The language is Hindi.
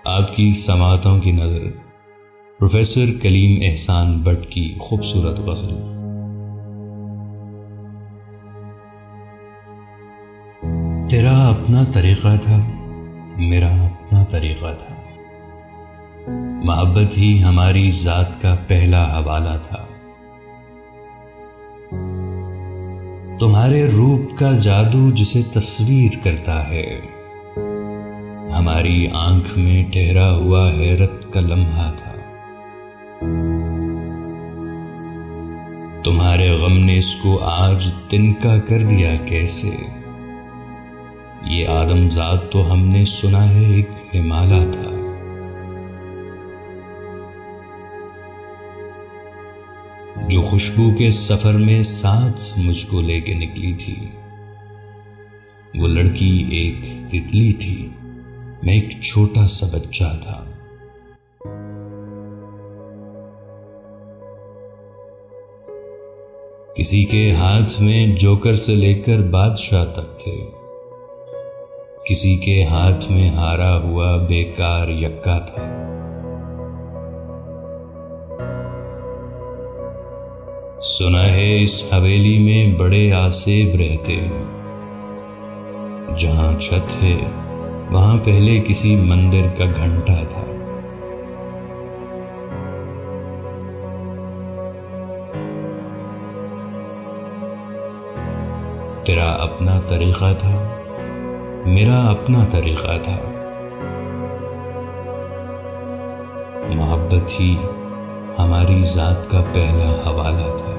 आपकी समातों की नज़र प्रोफेसर कलीम एहसान भट्ट की खूबसूरत गज़ल। तेरा अपना तरीक़ा था, मेरा अपना तरीक़ा था। मोहब्बत ही हमारी ज़ात का पहला हवाला था। तुम्हारे रूप का जादू जिसे तस्वीर करता है, हमारी आंख में ठहरा हुआ हैरत का लम्हा था। तुम्हारे गम ने इसको आज तिनका कर दिया कैसे। ये आदमजाद तो हमने सुना है एक हिमालय था। जो खुशबू के सफर में साथ मुझको लेके निकली थी, वो लड़की एक तितली थी, मैं एक छोटा सा बच्चा था। किसी के हाथ में जोकर से लेकर बादशाह तक थे, किसी के हाथ में हारा हुआ बेकार यक्का था। सुना है इस हवेली में बड़े आसेब रहते, जहां छत है वहां पहले किसी मंदिर का घंटा था। तेरा अपना तरीक़ा था, मेरा अपना तरीक़ा था। मोहब्बत ही हमारी ज़ात का पहला हवाला था।